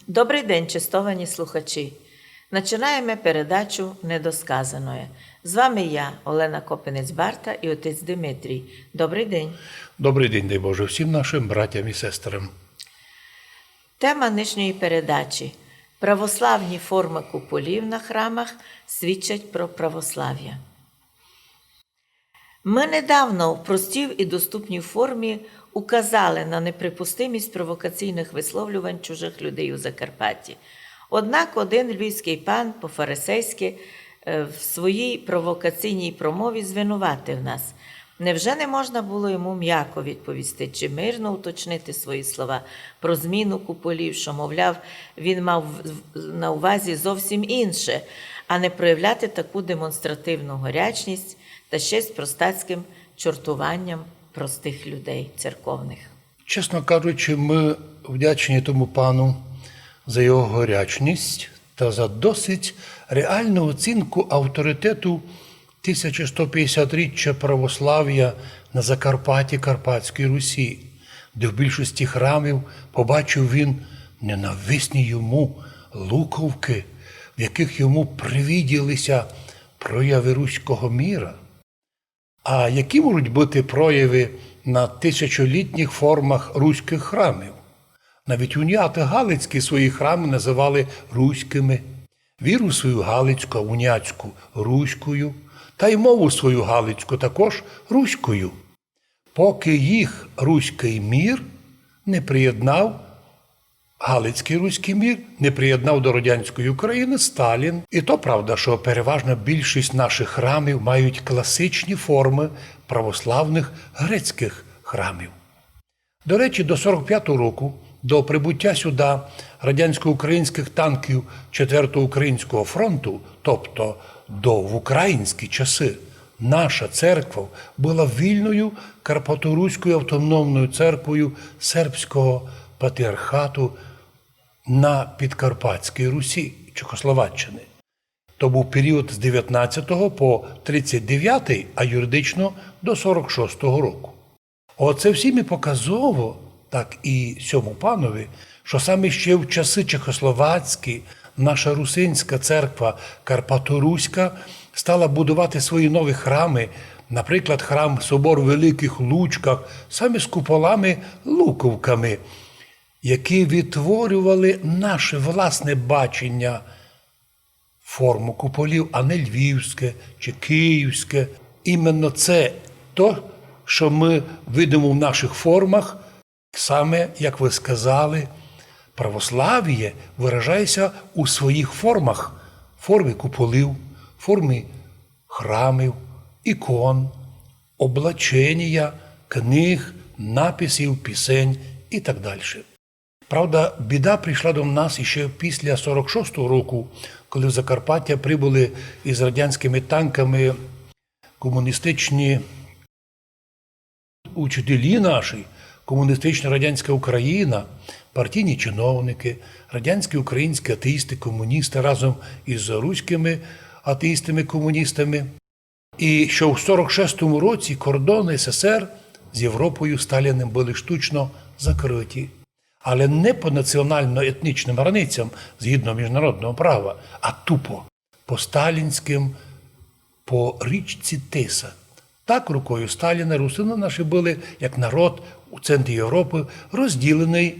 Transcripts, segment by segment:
Добрий день, чистовані слухачі! Починаємо передачу «Недосказаноє». З вами я, Олена Копинець-Барта і отець Димитрій. Добрий день! Добрий день, дай Боже, всім нашим братям і сестрам. Тема нинішньої передачі – православні форми куполів на храмах свідчать про православ'я. Ми недавно в простій і доступній формі указали на неприпустимість провокаційних висловлювань чужих людей у Закарпатті. Однак один львівський пан по-фарисейськи в своїй провокаційній промові звинуватив нас. Невже не можна було йому м'яко відповісти чи мирно уточнити свої слова про зміну куполів, що, мовляв, він мав на увазі зовсім інше, а не проявляти таку демонстративну горячність та ще з простацьким чортуванням простих людей церковних. Чесно кажучи, ми вдячні тому пану за його горячність та за досить реальну оцінку авторитету 1150-річчя православ'я на Закарпатті Карпатській Русі, де в більшості храмів побачив він ненависні йому луковки, в яких йому привиділися прояви руського міра. А які можуть бути прояви на тисячолітніх формах руських храмів? Навіть уніати галицькі свої храми називали руськими, віру свою галицьку, уняцьку – руською, та й мову свою галицьку також руською, поки їх руський мір не приєднав, галицький руський мір не приєднав до радянської України Сталін. І то правда, що переважна більшість наших храмів мають класичні форми православних грецьких храмів. До речі, до 45-го року, до прибуття сюди радянсько-українських танків 4-го Українського фронту, тобто до в українські часи, наша церква була вільною Карпаторуською автономною церквою сербського патріархату на Підкарпатській Русі, Чехословаччини. То був період з 19 по 39, а юридично до 46-го року. Оце всім і показово, так і сьому панові, що саме ще в часи чехословацькі наша русинська церква Карпаторуська стала будувати свої нові храми, наприклад, храм Собор в Великих Лучках, саме з куполами-луковками, які відтворювали наше власне бачення форму куполів, а не львівське чи київське. Іменно це то, що ми видимо в наших формах, саме, як ви сказали, православ'я виражається у своїх формах. Формі куполів, формі храмів, ікон, облачення, книг, написів, пісень і так далі. Правда, біда прийшла до нас іще після 46-го року, коли в Закарпаття прибули із радянськими танками комуністичні учителі наші, комуністична радянська Україна, партійні чиновники, радянські українські атеїсти, комуністи разом із руськими атеїстами-комуністами. І що в 46-му році кордони СССР з Європою Сталіним були штучно закриті. Але не по національно-етнічним границям, згідно міжнародного права, а тупо по сталінським, по річці Тиса. Так рукою Сталіна русини наші були, як народ у центрі Європи, розділений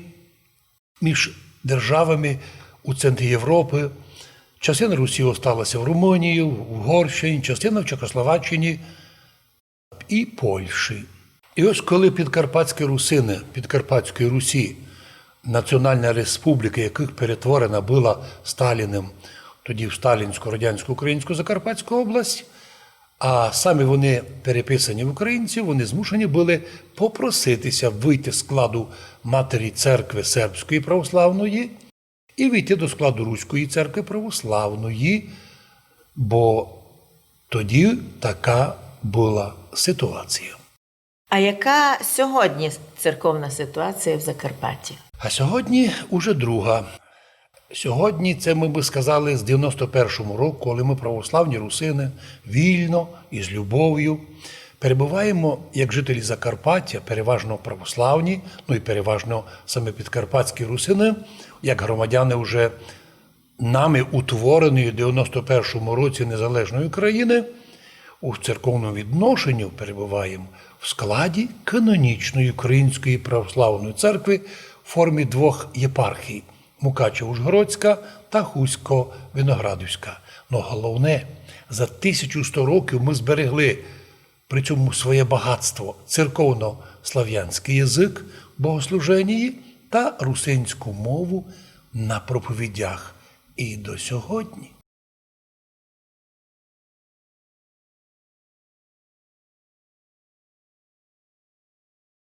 між державами у центрі Європи. Частина Русі осталася в Румунії, в Угорщині, частина в Чехословаччині і Польщі. І ось коли підкарпатські русини Підкарпатської Русі, Національна республіка, яких перетворена була Сталіним тоді в Сталінську, Радянську, Українську, Закарпатську область, а самі вони переписані в українців, вони змушені були попроситися вийти з складу матері церкви Сербської православної і вийти до складу Руської церкви православної, бо тоді така була ситуація. А яка сьогодні церковна ситуація в Закарпатті? А сьогодні уже друга. Сьогодні це, ми би сказали, з 91-му року, коли ми православні русини вільно і з любов'ю Перебуваємо, як жителі Закарпаття, переважно православні, ну і переважно саме підкарпатські русини, як громадяни вже нами утвореної в 91-му році незалежної країни, у церковному відношенні перебуваємо в складі канонічної Української православної церкви в формі двох єпархій – Мукачево-Ужгородська та Хусько-Виноградівська. Но головне, за 1100 років ми зберегли при цьому своє багатство – церковно-слав'янський язик в богослуженні та русинську мову на проповідях. І до сьогодні.